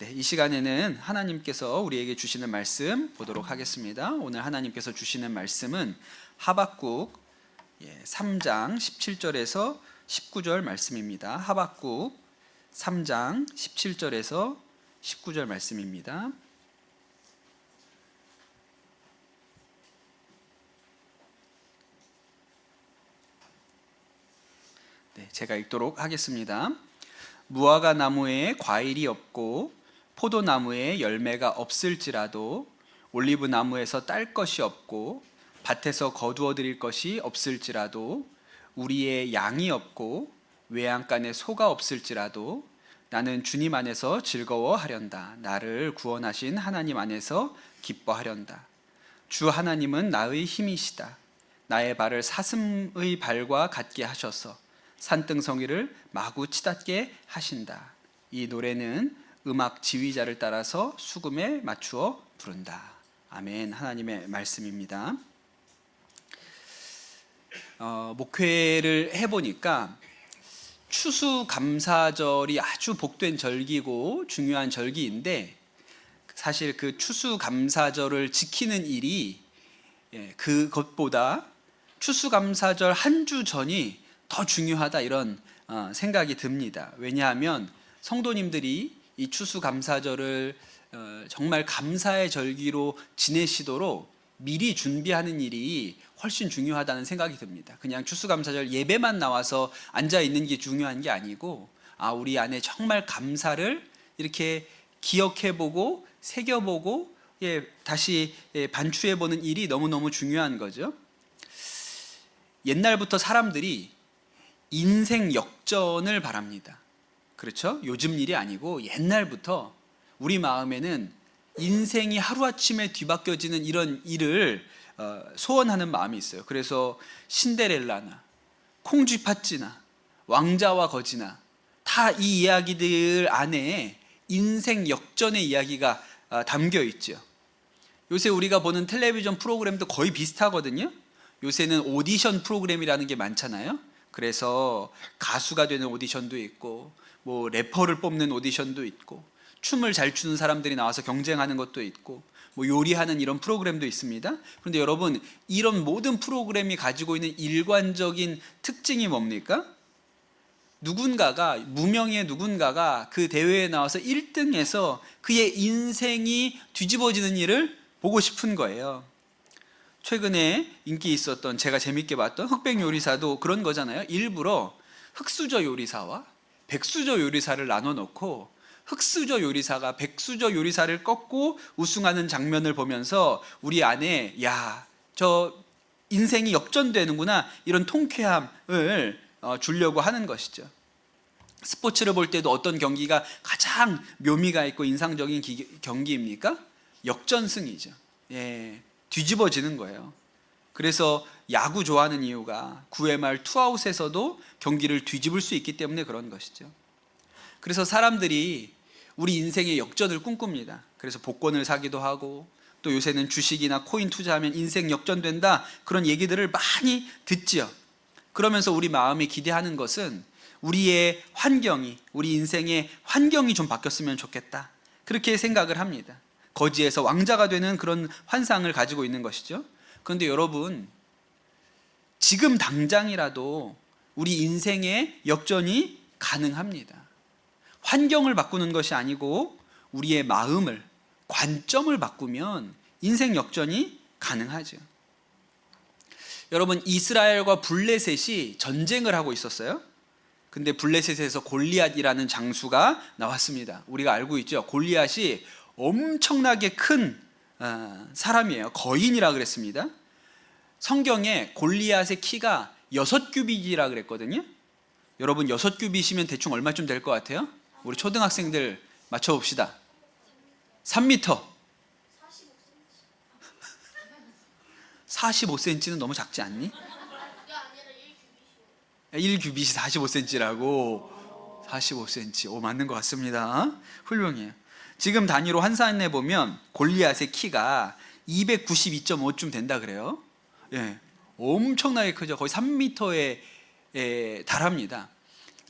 네, 이 시간에는 하나님께서 우리에게 주시는 말씀 보도록 하겠습니다. 오늘 하나님께서 주시는 말씀은 하박국 3장 17절에서 19절 말씀입니다. 하박국 3장 17절에서 19절 말씀입니다. 네, 제가 읽도록 하겠습니다. 무화과 나무에 과일이 없고 포도나무에 열매가 없을지라도 올리브 나무에서 딸 것이 없고 밭에서 거두어 드릴 것이 없을지라도 우리의 양이 없고 외양간에 소가 없을지라도 나는 주님 안에서 즐거워하련다. 나를 구원하신 하나님 안에서 기뻐하련다. 주 하나님은 나의 힘이시다. 나의 발을 사슴의 발과 같게 하셔서 산등성이를 마구 치닫게 하신다. 이 노래는 음악 지휘자를 따라서 수금에 맞추어 부른다. 아멘. 하나님의 말씀입니다. 목회를 해보니까 추수감사절이 아주 복된 절기고 중요한 절기인데, 사실 그 추수감사절을 지키는 일이 그것보다 추수감사절 한 주 전이 더 중요하다, 이런 생각이 듭니다. 왜냐하면 성도님들이 이 추수감사절을 정말 감사의 절기로 지내시도록 미리 준비하는 일이 훨씬 중요하다는 생각이 듭니다. 그냥 추수감사절 예배만 나와서 앉아 있는 게 중요한 게 아니고, 우리 안에 정말 감사를 이렇게 기억해보고 새겨보고 다시 반추해보는 일이 너무너무 중요한 거죠. 옛날부터 사람들이 인생 역전을 바랍니다. 그렇죠? 요즘 일이 아니고 옛날부터 우리 마음에는 인생이 하루아침에 뒤바뀌어지는 이런 일을 소원하는 마음이 있어요. 그래서 신데렐라나 콩쥐팥쥐나 왕자와 거지나 다 이 이야기들 안에 인생 역전의 이야기가 담겨 있죠. 요새 우리가 보는 텔레비전 프로그램도 거의 비슷하거든요. 요새는 오디션 프로그램이라는 게 많잖아요. 그래서 가수가 되는 오디션도 있고, 뭐 래퍼를 뽑는 오디션도 있고, 춤을 잘 추는 사람들이 나와서 경쟁하는 것도 있고, 뭐 요리하는 이런 프로그램도 있습니다. 그런데 여러분, 이런 모든 프로그램이 가지고 있는 일관적인 특징이 뭡니까? 무명의 누군가가 그 대회에 나와서 1등해서 그의 인생이 뒤집어지는 일을 보고 싶은 거예요. 최근에 인기 있었던, 제가 재밌게 봤던 흑백 요리사도 그런 거잖아요. 일부러 흑수저 요리사와 백수저 요리사를 나눠 놓고 흑수저 요리사가 백수저 요리사를 꺾고 우승하는 장면을 보면서 우리 안에 저 인생이 역전되는구나, 이런 통쾌함을 주려고 하는 것이죠. 스포츠를 볼 때도 어떤 경기가 가장 묘미가 있고 인상적인 경기입니까? 역전승이죠. 뒤집어지는 거예요. 그래서 야구 좋아하는 이유가 9회 말 투아웃에서도 경기를 뒤집을 수 있기 때문에 그런 것이죠. 그래서 사람들이 우리 인생의 역전을 꿈꿉니다. 그래서 복권을 사기도 하고, 또 요새는 주식이나 코인 투자하면 인생 역전된다, 그런 얘기들을 많이 듣죠. 그러면서 우리 마음이 기대하는 것은 우리의 환경이, 우리 인생의 환경이 좀 바뀌었으면 좋겠다, 그렇게 생각을 합니다. 거지에서 왕자가 되는 그런 환상을 가지고 있는 것이죠. 그런데 여러분, 지금 당장이라도 우리 인생의 역전이 가능합니다. 환경을 바꾸는 것이 아니고 우리의 마음을, 관점을 바꾸면 인생 역전이 가능하죠. 여러분, 이스라엘과 블레셋이 전쟁을 하고 있었어요. 근데 블레셋에서 골리앗이라는 장수가 나왔습니다. 우리가 알고 있죠. 골리앗이 엄청나게 큰 사람이에요. 거인이라 그랬습니다. 성경에 골리앗의 키가 6규빗이라 그랬거든요. 여러분, 6규빗이면 대충 얼마쯤 될 것 같아요? 우리 초등학생들 맞춰봅시다. 3m. 45cm는 너무 작지 않니? 1규빗이 45cm라고. 45cm. 오, 맞는 것 같습니다. 훌륭해요. 지금 단위로 환산해 보면 골리앗의 키가 292.5쯤 된다 그래요. 엄청나게 크죠. 거의 3m에 달합니다.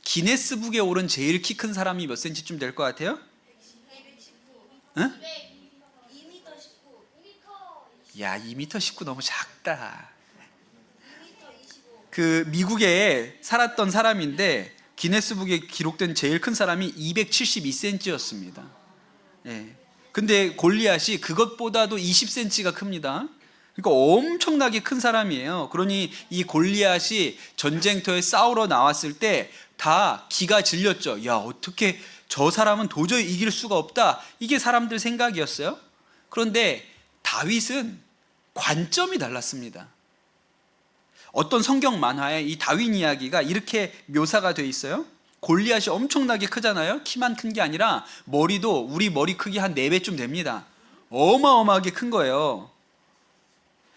기네스북에 오른 제일 키 큰 사람이 몇 센치쯤 될 것 같아요? 응? 2m 19. 야, 2m 19 너무 작다. 2m 25. 그 미국에 살았던 사람인데 기네스북에 기록된 제일 큰 사람이 272cm였습니다. 예. 근데 골리앗이 그것보다도 20cm가 큽니다. 그러니까 엄청나게 큰 사람이에요. 그러니 이 골리앗이 전쟁터에 싸우러 나왔을 때 다 기가 질렸죠. 야, 어떻게 저 사람은 도저히 이길 수가 없다. 이게 사람들 생각이었어요. 그런데 다윗은 관점이 달랐습니다. 어떤 성경 만화에 이 다윗 이야기가 이렇게 묘사가 돼 있어요. 골리앗이 엄청나게 크잖아요. 키만 큰 게 아니라 머리도 우리 머리 크기 한 4배쯤 됩니다. 어마어마하게 큰 거예요.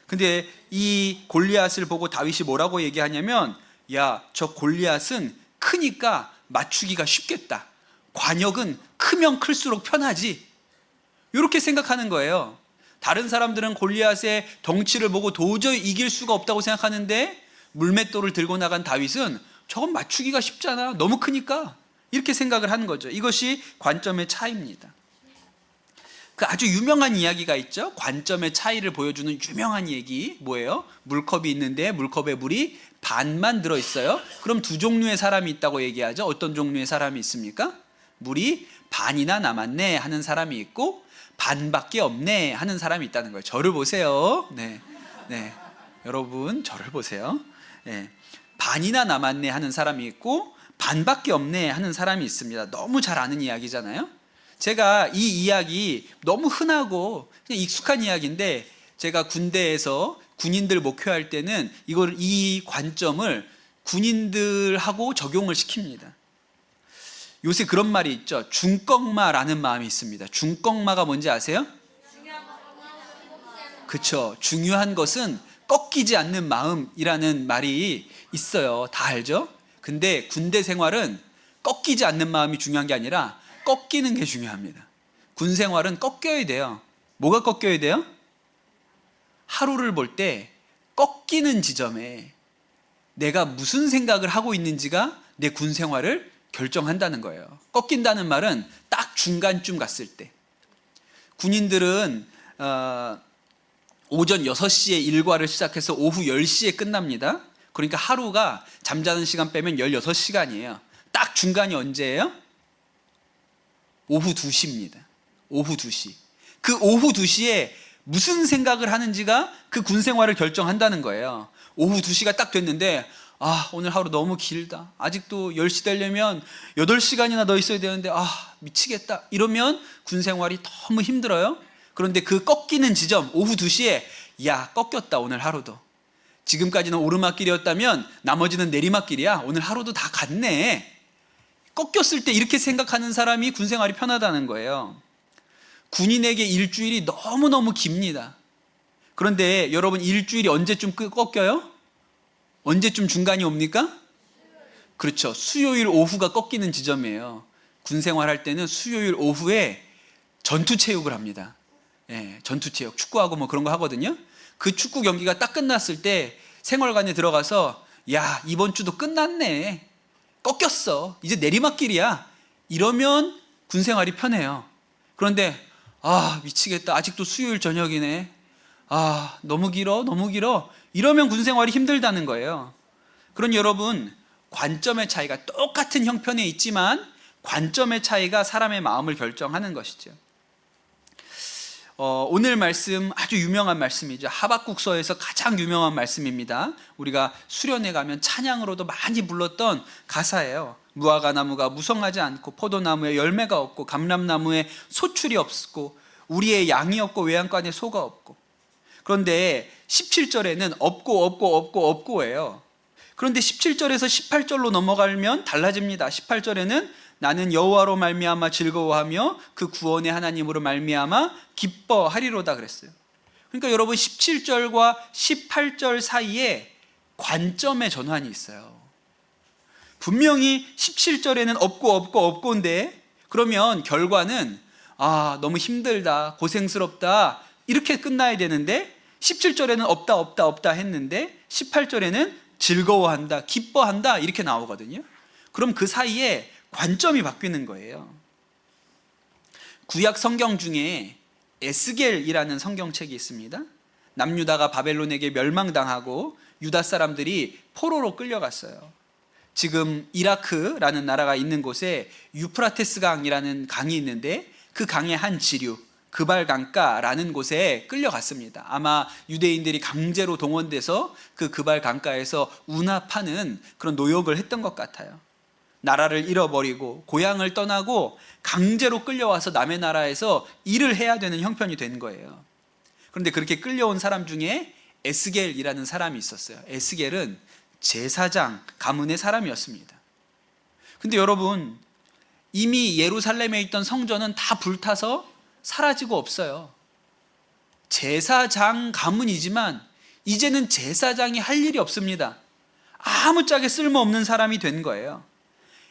근데 이 골리앗을 보고 다윗이 뭐라고 얘기하냐면, 야, 저 골리앗은 크니까 맞추기가 쉽겠다. 관역은 크면 클수록 편하지. 이렇게 생각하는 거예요. 다른 사람들은 골리앗의 덩치를 보고 도저히 이길 수가 없다고 생각하는데 물맷돌을 들고 나간 다윗은 저건 맞추기가 쉽잖아. 너무 크니까. 이렇게 생각을 하는 거죠. 이것이 관점의 차이입니다. 그 아주 유명한 이야기가 있죠. 관점의 차이를 보여주는 유명한 얘기 뭐예요? 물컵이 있는데 물컵에 물이 반만 들어있어요. 그럼 두 종류의 사람이 있다고 얘기하죠. 어떤 종류의 사람이 있습니까? 물이 반이나 남았네 하는 사람이 있고 반밖에 없네 하는 사람이 있다는 거예요. 저를 보세요. 네, 여러분 저를 보세요. 네. 반이나 남았네 하는 사람이 있고 반밖에 없네 하는 사람이 있습니다. 너무 잘 아는 이야기잖아요. 제가 이 이야기 너무 흔하고 그냥 익숙한 이야기인데 제가 군대에서 군인들 목회할 때는 이 관점을 군인들하고 적용을 시킵니다. 요새 그런 말이 있죠. 중꺽마라는 마음이 있습니다. 중꺽마가 뭔지 아세요? 그렇죠. 중요한 것은 꺾이지 않는 마음이라는 말이 있어요. 다 알죠? 근데 군대 생활은 꺾이지 않는 마음이 중요한 게 아니라 꺾이는 게 중요합니다. 군 생활은 꺾여야 돼요. 뭐가 꺾여야 돼요? 하루를 볼 때 꺾이는 지점에 내가 무슨 생각을 하고 있는지가 내 군 생활을 결정한다는 거예요. 꺾인다는 말은 딱 중간쯤 갔을 때. 군인들은 오전 6시에 일과를 시작해서 오후 10시에 끝납니다. 그러니까 하루가 잠자는 시간 빼면 16시간이에요. 딱 중간이 언제예요? 오후 2시입니다. 오후 2시. 그 오후 2시에 무슨 생각을 하는지가 그 군 생활을 결정한다는 거예요. 오후 2시가 딱 됐는데 오늘 하루 너무 길다. 아직도 10시 되려면 8시간이나 더 있어야 되는데 미치겠다. 이러면 군 생활이 너무 힘들어요. 그런데 그 꺾이는 지점 오후 2시에 야, 꺾였다. 오늘 하루도. 지금까지는 오르막길이었다면 나머지는 내리막길이야. 오늘 하루도 다 갔네. 꺾였을 때 이렇게 생각하는 사람이 군 생활이 편하다는 거예요. 군인에게 일주일이 너무너무 깁니다. 그런데 여러분 일주일이 언제쯤 꺾여요? 언제쯤 중간이 옵니까? 그렇죠. 수요일 오후가 꺾이는 지점이에요. 군 생활할 때는 수요일 오후에 전투체육을 합니다. 예, 전투체육, 축구하고 뭐 그런 거 하거든요. 그 축구 경기가 딱 끝났을 때 생활관에 들어가서 야, 이번 주도 끝났네. 꺾였어. 이제 내리막길이야. 이러면 군 생활이 편해요. 그런데 미치겠다. 아직도 수요일 저녁이네. 너무 길어. 너무 길어. 이러면 군 생활이 힘들다는 거예요. 그러니 여러분, 관점의 차이가 똑같은 형편에 있지만 관점의 차이가 사람의 마음을 결정하는 것이죠. 오늘 말씀 아주 유명한 말씀이죠. 하박국서에서 가장 유명한 말씀입니다. 우리가 수련회 가면 찬양으로도 많이 불렀던 가사예요. 무화과 나무가 무성하지 않고 포도나무에 열매가 없고 감람나무에 소출이 없고 우리의 양이 없고 외양간에 소가 없고. 그런데 17절에는 없고예요. 그런데 17절에서 18절로 넘어가면 달라집니다. 18절에는 나는 여호와로 말미암아 즐거워하며 그 구원의 하나님으로 말미암아 기뻐하리로다 그랬어요. 그러니까 여러분 17절과 18절 사이에 관점의 전환이 있어요. 분명히 17절에는 없고인데 그러면 결과는 너무 힘들다, 고생스럽다 이렇게 끝나야 되는데 17절에는 없다 했는데 18절에는 즐거워한다, 기뻐한다 이렇게 나오거든요. 그럼 그 사이에 관점이 바뀌는 거예요. 구약 성경 중에 에스겔이라는 성경책이 있습니다. 남유다가 바벨론에게 멸망당하고 유다 사람들이 포로로 끌려갔어요. 지금 이라크라는 나라가 있는 곳에 유프라테스 강이라는 강이 있는데 그 강의 한 지류 그발 강가라는 곳에 끌려갔습니다. 아마 유대인들이 강제로 동원돼서 그 그발 강가에서 운합하는 그런 노역을 했던 것 같아요. 나라를 잃어버리고 고향을 떠나고 강제로 끌려와서 남의 나라에서 일을 해야 되는 형편이 된 거예요. 그런데 그렇게 끌려온 사람 중에 에스겔이라는 사람이 있었어요. 에스겔은 제사장 가문의 사람이었습니다. 근데 여러분, 이미 예루살렘에 있던 성전은 다 불타서 사라지고 없어요. 제사장 가문이지만 이제는 제사장이 할 일이 없습니다. 아무짝에 쓸모없는 사람이 된 거예요.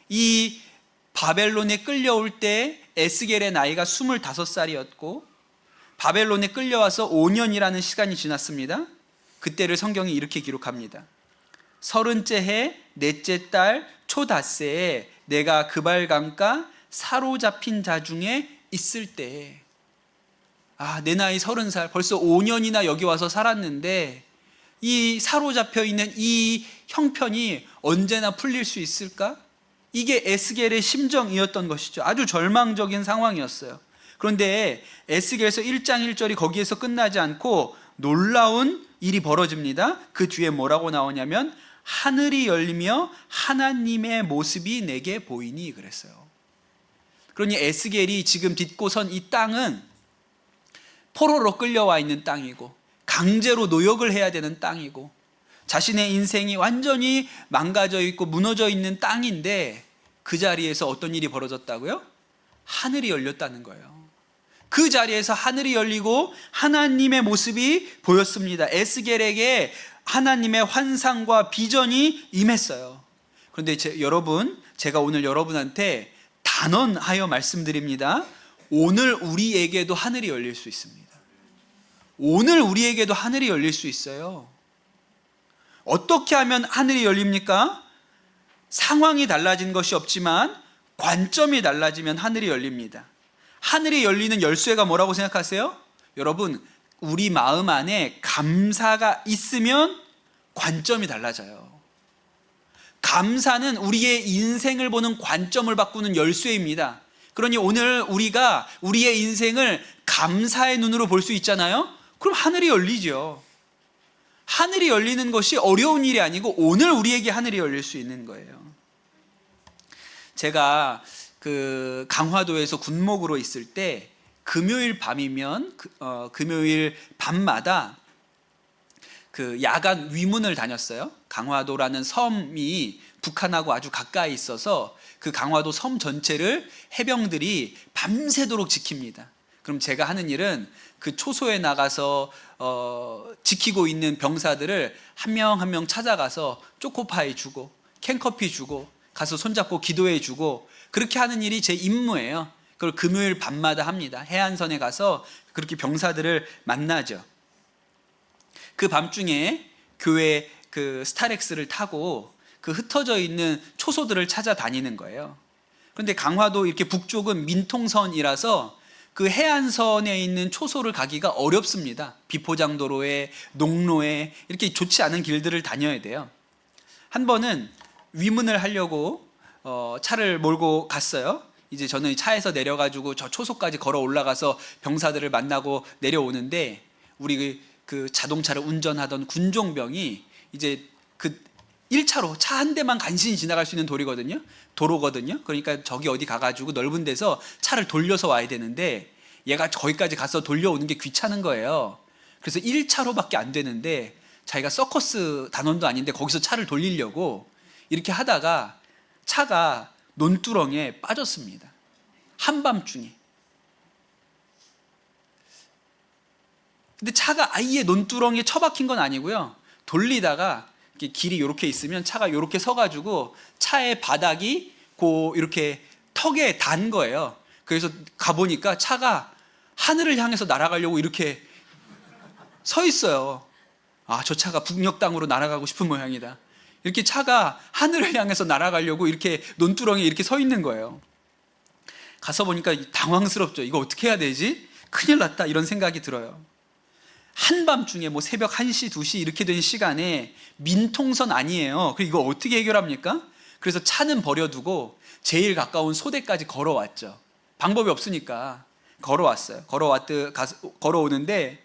이 바벨론에 끌려올 때 에스겔의 나이가 25살이었고 바벨론에 끌려와서 5년이라는 시간이 지났습니다. 그때를 성경이 이렇게 기록합니다. 30째 해 넷째 달 초닷새에 내가 그발 강가 사로잡힌 자 중에 있을 때, 내 나이 30살, 벌써 5년이나 여기 와서 살았는데 이 사로잡혀 있는 이 형편이 언제나 풀릴 수 있을까? 이게 에스겔의 심정이었던 것이죠. 아주 절망적인 상황이었어요. 그런데 에스겔서 1장 1절이 거기에서 끝나지 않고 놀라운 일이 벌어집니다. 그 뒤에 뭐라고 나오냐면 하늘이 열리며 하나님의 모습이 내게 보이니 그랬어요. 그러니 에스겔이 지금 딛고 선 이 땅은 포로로 끌려와 있는 땅이고 강제로 노역을 해야 되는 땅이고 자신의 인생이 완전히 망가져 있고 무너져 있는 땅인데 그 자리에서 어떤 일이 벌어졌다고요? 하늘이 열렸다는 거예요. 그 자리에서 하늘이 열리고 하나님의 모습이 보였습니다. 에스겔에게 하나님의 환상과 비전이 임했어요. 그런데 제가 오늘 여러분한테 단언하여 말씀드립니다. 오늘 우리에게도 하늘이 열릴 수 있습니다. 오늘 우리에게도 하늘이 열릴 수 있어요. 어떻게 하면 하늘이 열립니까? 상황이 달라진 것이 없지만 관점이 달라지면 하늘이 열립니다. 하늘이 열리는 열쇠가 뭐라고 생각하세요? 여러분, 우리 마음 안에 감사가 있으면 관점이 달라져요. 감사는 우리의 인생을 보는 관점을 바꾸는 열쇠입니다. 그러니 오늘 우리가 우리의 인생을 감사의 눈으로 볼 수 있잖아요? 그럼 하늘이 열리죠. 하늘이 열리는 것이 어려운 일이 아니고 오늘 우리에게 하늘이 열릴 수 있는 거예요. 제가 강화도에서 군목으로 있을 때 금요일 밤이면 금요일 밤마다 야간 위문을 다녔어요. 강화도라는 섬이 북한하고 아주 가까이 있어서 그 강화도 섬 전체를 해병들이 밤새도록 지킵니다. 그럼 제가 하는 일은 그 초소에 나가서 지키고 있는 병사들을 한 명 한 명 찾아가서 초코파이 주고 캔커피 주고 가서 손잡고 기도해 주고 그렇게 하는 일이 제 임무예요. 그걸 금요일 밤마다 합니다. 해안선에 가서 그렇게 병사들을 만나죠. 그 밤중에 교회 스타렉스를 타고 그 흩어져 있는 초소들을 찾아다니는 거예요. 그런데 강화도 이렇게 북쪽은 민통선이라서 그 해안선에 있는 초소를 가기가 어렵습니다. 비포장도로에 농로에 이렇게 좋지 않은 길들을 다녀야 돼요. 한 번은 위문을 하려고 차를 몰고 갔어요. 이제 저는 차에서 내려가지고 저 초소까지 걸어 올라가서 병사들을 만나고 내려오는데 우리 그 자동차를 운전하던 군종병이 이제 그 1차로 차 한 대만 간신히 지나갈 수 있는 도로거든요. 그러니까 저기 어디 가가지고 넓은 데서 차를 돌려서 와야 되는데 얘가 거기까지 가서 돌려오는 게 귀찮은 거예요. 그래서 1차로밖에 안 되는데 자기가 서커스 단원도 아닌데 거기서 차를 돌리려고 이렇게 하다가 차가 논두렁에 빠졌습니다. 한밤중에. 근데 차가 아예 논두렁에 처박힌 건 아니고요. 돌리다가 길이 이렇게 있으면 차가 이렇게 서가지고 차의 바닥이 이렇게 턱에 단 거예요. 그래서 가보니까 차가 하늘을 향해서 날아가려고 이렇게 서 있어요. 저 차가 북녘 땅으로 날아가고 싶은 모양이다. 이렇게 차가 하늘을 향해서 날아가려고 이렇게 논두렁에 이렇게 서 있는 거예요. 가서 보니까 당황스럽죠. 이거 어떻게 해야 되지? 큰일 났다 이런 생각이 들어요. 한밤중에 뭐 새벽 1시, 2시 이렇게 된 시간에 민통선 아니에요. 그리고 이거 어떻게 해결합니까? 그래서 차는 버려두고 제일 가까운 소대까지 걸어왔죠. 방법이 없으니까 걸어왔어요. 걸어오는데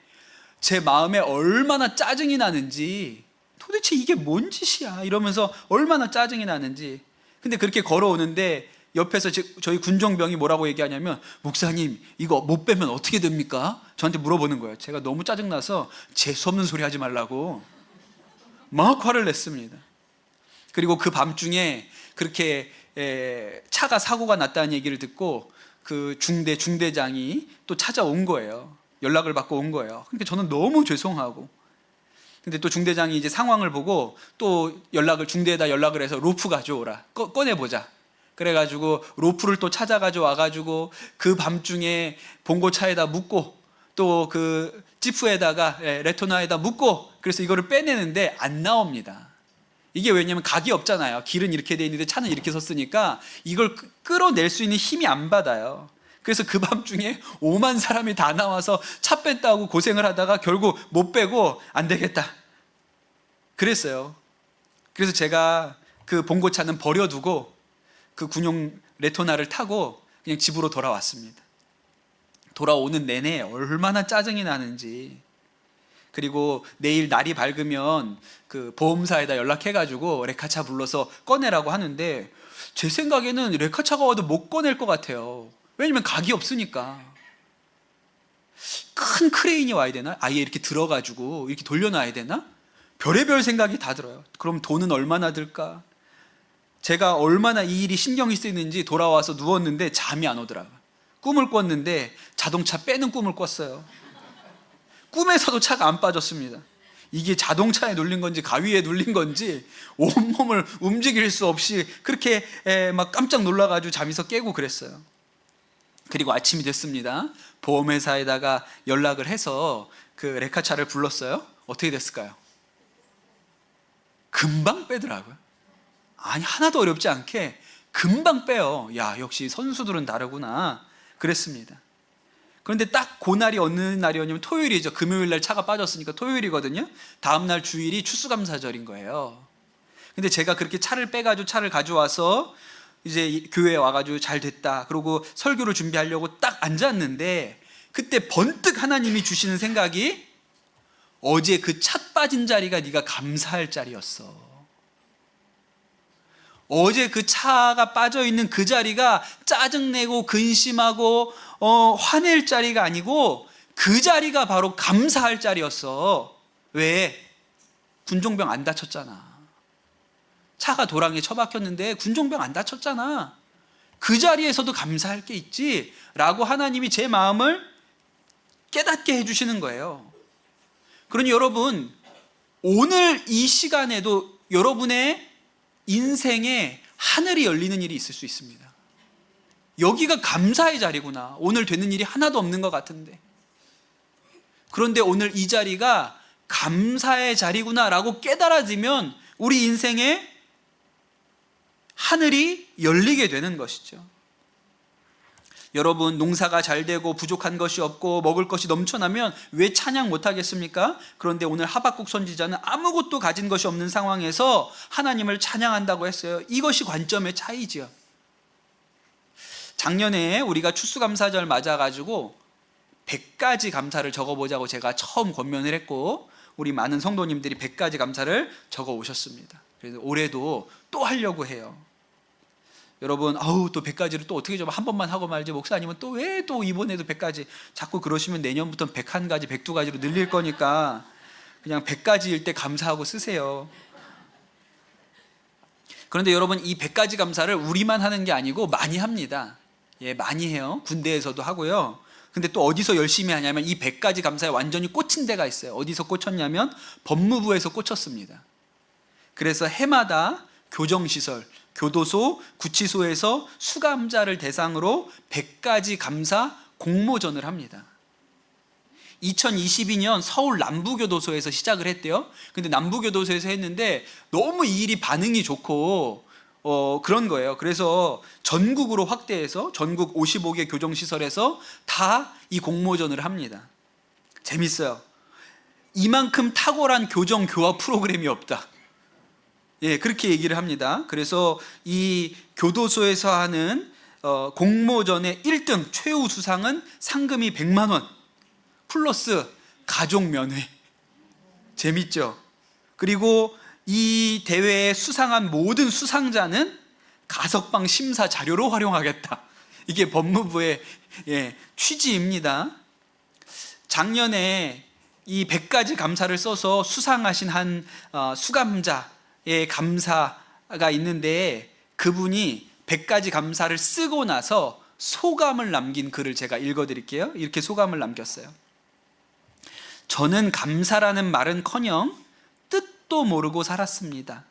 제 마음에 얼마나 짜증이 나는지, 도대체 이게 뭔 짓이야 이러면서 얼마나 짜증이 나는지. 근데 그렇게 걸어오는데 옆에서 저희 군종병이 뭐라고 얘기하냐면, 목사님 이거 못 빼면 어떻게 됩니까? 저한테 물어보는 거예요. 제가 너무 짜증나서 재수없는 소리 하지 말라고 막 화를 냈습니다. 그리고 그 밤중에 그렇게 차가 사고가 났다는 얘기를 듣고 그 중대장이 또 찾아온 거예요. 연락을 받고 온 거예요. 그러니까 저는 너무 죄송하고, 근데 또 중대장이 이제 상황을 보고 또 중대에다 연락을 해서 로프 가져오라, 꺼내보자. 그래가지고 로프를 또 찾아가지고 와가지고 그 밤중에 봉고차에다 묶고 또 그 지프에다가 레토나에다 묶고, 그래서 이거를 빼내는데 안 나옵니다. 이게 왜냐면 각이 없잖아요. 길은 이렇게 돼 있는데 차는 이렇게 섰으니까 이걸 끌어낼 수 있는 힘이 안 받아요. 그래서 그 밤중에 5만 사람이 다 나와서 차 뺐다고 고생을 하다가 결국 못 빼고 안 되겠다 그랬어요. 그래서 제가 그 봉고차는 버려두고 그 군용 레토나를 타고 그냥 집으로 돌아왔습니다. 돌아오는 내내 얼마나 짜증이 나는지. 그리고 내일 날이 밝으면 그 보험사에다 연락해가지고 레카차 불러서 꺼내라고 하는데, 제 생각에는 레카차가 와도 못 꺼낼 것 같아요. 왜냐면 각이 없으니까. 큰 크레인이 와야 되나? 아예 이렇게 들어가지고 이렇게 돌려놔야 되나? 별의별 생각이 다 들어요. 그럼 돈은 얼마나 들까? 제가 얼마나 이 일이 신경이 쓰이는지 돌아와서 누웠는데 잠이 안 오더라고요. 꿈을 꿨는데 자동차 빼는 꿈을 꿨어요. 꿈에서도 차가 안 빠졌습니다. 이게 자동차에 눌린 건지 가위에 눌린 건지 온몸을 움직일 수 없이 그렇게 막 깜짝 놀라가지고 잠에서 깨고 그랬어요. 그리고 아침이 됐습니다. 보험회사에다가 연락을 해서 그 레카차를 불렀어요. 어떻게 됐을까요? 금방 빼더라고요. 아니, 하나도 어렵지 않게 금방 빼요. 야, 역시 선수들은 다르구나 그랬습니다. 그런데 딱 그날이 어느 날이었냐면 토요일이죠. 금요일 날 차가 빠졌으니까 토요일이거든요. 다음 날 주일이 추수감사절인 거예요. 근데 제가 그렇게 차를 빼가지고 차를 가져와서 이제 교회에 와가지고 잘 됐다 그러고 설교를 준비하려고 딱 앉았는데, 그때 번뜩 하나님이 주시는 생각이, 어제 그 차 빠진 자리가 네가 감사할 자리였어. 어제 그 차가 빠져있는 그 자리가 짜증내고 근심하고 화낼 자리가 아니고 그 자리가 바로 감사할 자리였어. 왜? 군종병 안 다쳤잖아. 차가 도랑에 처박혔는데 군종병 안 다쳤잖아. 그 자리에서도 감사할 게 있지 라고 하나님이 제 마음을 깨닫게 해주시는 거예요. 그러니 여러분, 오늘 이 시간에도 여러분의 인생에 하늘이 열리는 일이 있을 수 있습니다. 여기가 감사의 자리구나. 오늘 되는 일이 하나도 없는 것 같은데, 그런데 오늘 이 자리가 감사의 자리구나 라고 깨달아지면 우리 인생에 하늘이 열리게 되는 것이죠. 여러분, 농사가 잘 되고 부족한 것이 없고 먹을 것이 넘쳐나면 왜 찬양 못하겠습니까? 그런데 오늘 하박국 선지자는 아무것도 가진 것이 없는 상황에서 하나님을 찬양한다고 했어요. 이것이 관점의 차이죠. 작년에 우리가 추수감사절 맞아가지고 100가지 감사를 적어보자고 제가 처음 권면을 했고, 우리 많은 성도님들이 100가지 감사를 적어 오셨습니다. 그래서 올해도 또 하려고 해요. 여러분, 또 100가지를 또 어떻게 좀 한 번만 하고 말지, 목사님은 또 왜 또 이번에도 100가지 자꾸 그러시면 내년부터는 101가지 102가지로 늘릴 거니까 그냥 100가지일 때 감사하고 쓰세요. 그런데 여러분, 이 100가지 감사를 우리만 하는 게 아니고 많이 합니다. 예, 많이 해요. 군대에서도 하고요. 근데 또 어디서 열심히 하냐면 이 100가지 감사에 완전히 꽂힌 데가 있어요. 어디서 꽂혔냐면 법무부에서 꽂혔습니다. 그래서 해마다 교정시설, 교도소, 구치소에서 수감자를 대상으로 100가지 감사 공모전을 합니다. 2022년 서울 남부교도소에서 시작을 했대요. 근데 남부교도소에서 했는데 너무 이 일이 반응이 좋고 그런 거예요. 그래서 전국으로 확대해서 전국 55개 교정시설에서 다 이 공모전을 합니다. 재밌어요. 이만큼 탁월한 교정 교화 프로그램이 없다. 예, 그렇게 얘기를 합니다. 그래서 이 교도소에서 하는 공모전의 1등 최우 수상은 상금이 100만 원 플러스 가족 면회. 재밌죠? 그리고 이 대회에 수상한 모든 수상자는 가석방 심사 자료로 활용하겠다. 이게 법무부의 취지입니다. 작년에 이 100가지 감사를 써서 수상하신 한 수감자의 감사가 있는데, 그분이 100가지 감사를 쓰고 나서 소감을 남긴 글을 제가 읽어드릴게요. 이렇게 소감을 남겼어요. 저는 감사라는 말은커녕 뜻도 모르고 살았습니다.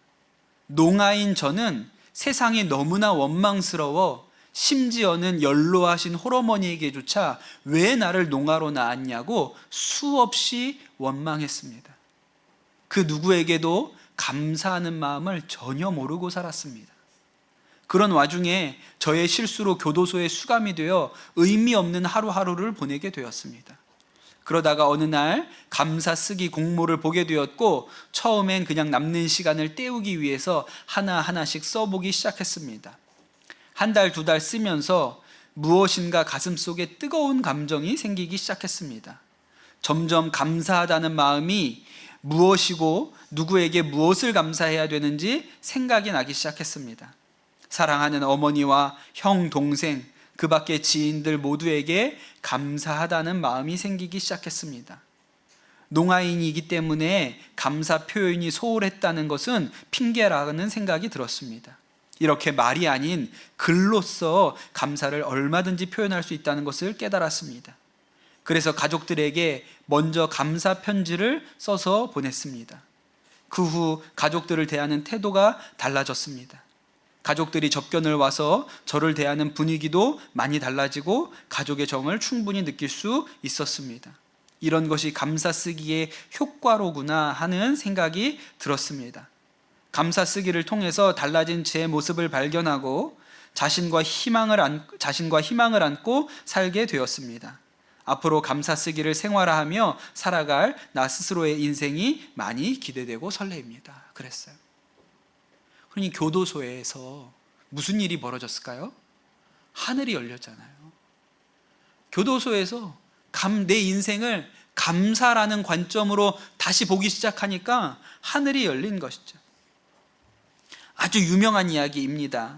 농아인 저는 세상이 너무나 원망스러워 심지어는 연로하신 홀어머니에게조차 왜 나를 농아로 낳았냐고 수없이 원망했습니다. 그 누구에게도 감사하는 마음을 전혀 모르고 살았습니다. 그런 와중에 저의 실수로 교도소에 수감이 되어 의미 없는 하루하루를 보내게 되었습니다. 그러다가 어느 날 감사 쓰기 공모를 보게 되었고, 처음엔 그냥 남는 시간을 때우기 위해서 하나하나씩 써보기 시작했습니다. 한 달, 두 달 쓰면서 무엇인가 가슴속에 뜨거운 감정이 생기기 시작했습니다. 점점 감사하다는 마음이 무엇이고 누구에게 무엇을 감사해야 되는지 생각이 나기 시작했습니다. 사랑하는 어머니와 형, 동생, 그 밖의 지인들 모두에게 감사하다는 마음이 생기기 시작했습니다. 농아인이기 때문에 감사 표현이 소홀했다는 것은 핑계라는 생각이 들었습니다. 이렇게 말이 아닌 글로써 감사를 얼마든지 표현할 수 있다는 것을 깨달았습니다. 그래서 가족들에게 먼저 감사 편지를 써서 보냈습니다. 그 후 가족들을 대하는 태도가 달라졌습니다. 가족들이 접견을 와서 저를 대하는 분위기도 많이 달라지고 가족의 정을 충분히 느낄 수 있었습니다. 이런 것이 감사 쓰기의 효과로구나 하는 생각이 들었습니다. 감사 쓰기를 통해서 달라진 제 모습을 발견하고 자신과 희망을 안고 살게 되었습니다. 앞으로 감사 쓰기를 생활화하며 살아갈 나 스스로의 인생이 많이 기대되고 설레입니다. 그랬어요. 그러니 교도소에서 무슨 일이 벌어졌을까요? 하늘이 열렸잖아요. 교도소에서 내 인생을 감사라는 관점으로 다시 보기 시작하니까 하늘이 열린 것이죠. 아주 유명한 이야기입니다.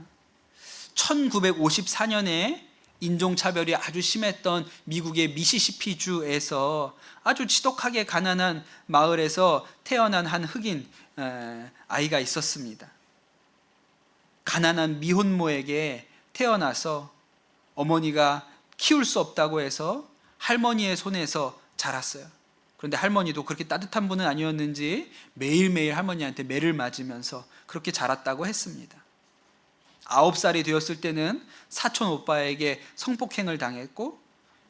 1954년에 인종차별이 아주 심했던 미국의 미시시피주에서 아주 지독하게 가난한 마을에서 태어난 한 흑인 아이가 있었습니다. 가난한 미혼모에게 태어나서 어머니가 키울 수 없다고 해서 할머니의 손에서 자랐어요. 그런데 할머니도 그렇게 따뜻한 분은 아니었는지 매일매일 할머니한테 매를 맞으면서 그렇게 자랐다고 했습니다. 9살이 되었을 때는 사촌 오빠에게 성폭행을 당했고,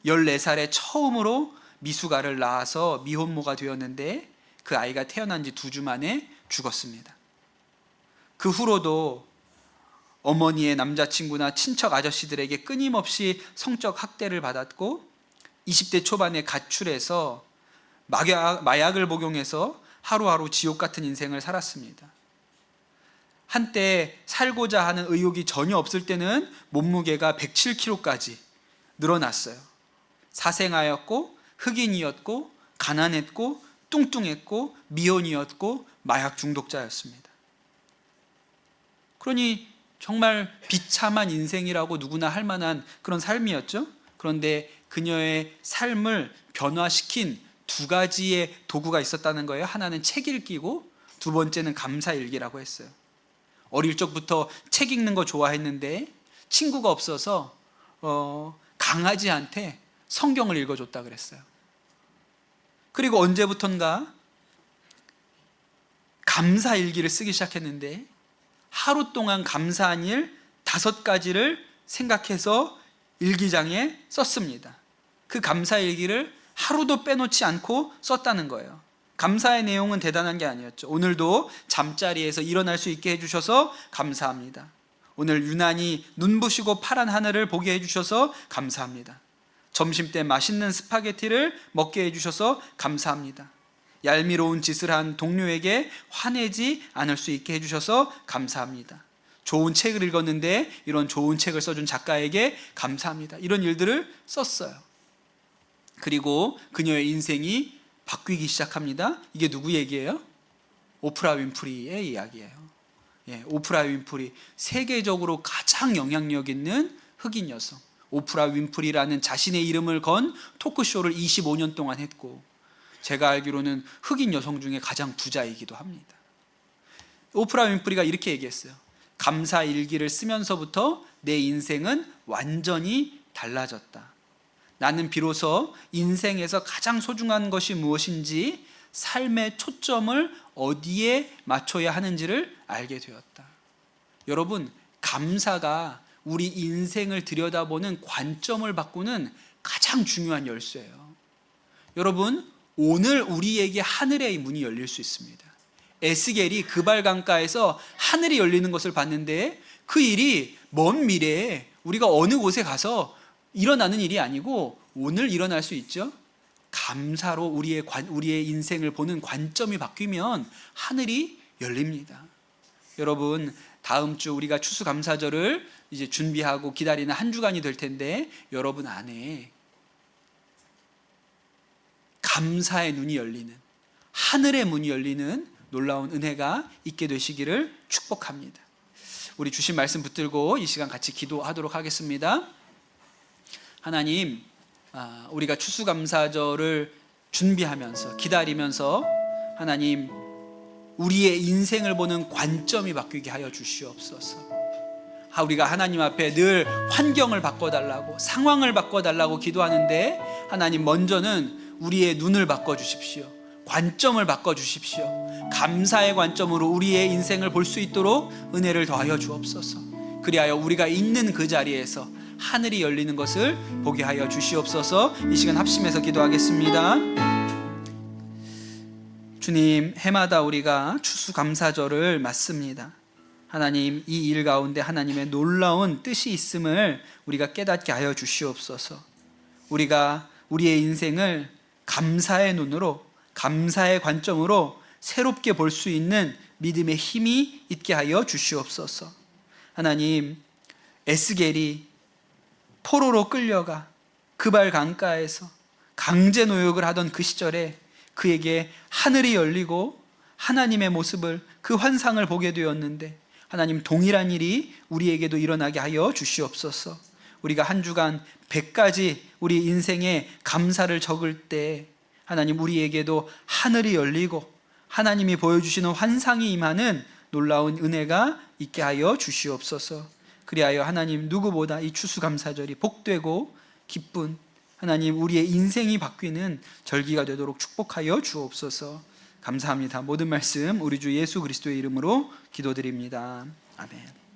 14살에 처음으로 미숙아를 낳아서 미혼모가 되었는데 그 아이가 태어난 지 2주 만에 죽었습니다. 그 후로도 어머니의 남자친구나 친척 아저씨들에게 끊임없이 성적 학대를 받았고, 20대 초반에 가출해서 마약을 복용해서 하루하루 지옥 같은 인생을 살았습니다. 한때 살고자 하는 의욕이 전혀 없을 때는 몸무게가 107kg까지 늘어났어요. 사생아였고 흑인이었고 가난했고 뚱뚱했고 미혼이었고 마약 중독자였습니다. 그러니 정말 비참한 인생이라고 누구나 할 만한 그런 삶이었죠. 그런데 그녀의 삶을 변화시킨 2가지의 도구가 있었다는 거예요. 하나는 책 읽기고, 2번째는 감사일기라고 했어요. 어릴 적부터 책 읽는 거 좋아했는데 친구가 없어서 강아지한테 성경을 읽어줬다 그랬어요. 그리고 언제부턴가 감사일기를 쓰기 시작했는데 하루 동안 감사한 일 5가지를 생각해서 일기장에 썼습니다. 그 감사일기를 하루도 빼놓지 않고 썼다는 거예요. 감사의 내용은 대단한 게 아니었죠. 오늘도 잠자리에서 일어날 수 있게 해주셔서 감사합니다. 오늘 유난히 눈부시고 파란 하늘을 보게 해주셔서 감사합니다. 점심때 맛있는 스파게티를 먹게 해주셔서 감사합니다. 얄미로운 짓을 한 동료에게 화내지 않을 수 있게 해주셔서 감사합니다. 좋은 책을 읽었는데 이런 좋은 책을 써준 작가에게 감사합니다. 이런 일들을 썼어요. 그리고 그녀의 인생이 바뀌기 시작합니다. 이게 누구 얘기예요? 오프라 윈프리의 이야기예요. 오프라 윈프리, 세계적으로 가장 영향력 있는 흑인 여성. 오프라 윈프리라는 자신의 이름을 건 토크쇼를 25년 동안 했고, 제가 알기로는 흑인 여성 중에 가장 부자이기도 합니다. 오프라 윈프리가 이렇게 얘기했어요. 감사 일기를 쓰면서부터 내 인생은 완전히 달라졌다. 나는 비로소 인생에서 가장 소중한 것이 무엇인지, 삶의 초점을 어디에 맞춰야 하는지를 알게 되었다. 여러분, 감사가 우리 인생을 들여다보는 관점을 바꾸는 가장 중요한 열쇠예요. 여러분, 오늘 우리에게 하늘의 문이 열릴 수 있습니다. 에스겔이 그발 강가에서 하늘이 열리는 것을 봤는데, 그 일이 먼 미래에 우리가 어느 곳에 가서 일어나는 일이 아니고 오늘 일어날 수 있죠. 감사로 우리의 인생을 보는 관점이 바뀌면 하늘이 열립니다. 여러분, 다음 주 우리가 추수감사절을 이제 준비하고 기다리는 한 주간이 될 텐데, 여러분 안에 감사의 눈이 열리는, 하늘의 문이 열리는 놀라운 은혜가 있게 되시기를 축복합니다. 우리 주신 말씀 붙들고 이 시간 같이 기도하도록 하겠습니다. 하나님, 우리가 추수감사절을 준비하면서 기다리면서 하나님, 우리의 인생을 보는 관점이 바뀌게 하여 주시옵소서. 우리가 하나님 앞에 늘 환경을 바꿔달라고, 상황을 바꿔달라고 기도하는데, 하나님 먼저는 우리의 눈을 바꿔주십시오. 관점을 바꿔주십시오. 감사의 관점으로 우리의 인생을 볼 수 있도록 은혜를 더하여 주옵소서. 그리하여 우리가 있는 그 자리에서 하늘이 열리는 것을 보게 하여 주시옵소서. 이 시간 합심해서 기도하겠습니다. 주님, 해마다 우리가 추수감사절을 맞습니다. 하나님, 이 일 가운데 하나님의 놀라운 뜻이 있음을 우리가 깨닫게 하여 주시옵소서. 우리가 우리의 인생을 감사의 눈으로, 감사의 관점으로 새롭게 볼 수 있는 믿음의 힘이 있게 하여 주시옵소서. 하나님, 에스겔이 포로로 끌려가 그발 강가에서 강제 노역을 하던 그 시절에 그에게 하늘이 열리고 하나님의 모습을, 그 환상을 보게 되었는데, 하나님, 동일한 일이 우리에게도 일어나게 하여 주시옵소서. 우리가 한 주간 100가지 우리 인생에 감사를 적을 때 하나님, 우리에게도 하늘이 열리고 하나님이 보여주시는 환상이 임하는 놀라운 은혜가 있게 하여 주시옵소서. 그리하여 하나님, 누구보다 이 추수감사절이 복되고 기쁜, 하나님, 우리의 인생이 바뀌는 절기가 되도록 축복하여 주옵소서. 감사합니다. 모든 말씀 우리 주 예수 그리스도의 이름으로 기도드립니다. 아멘.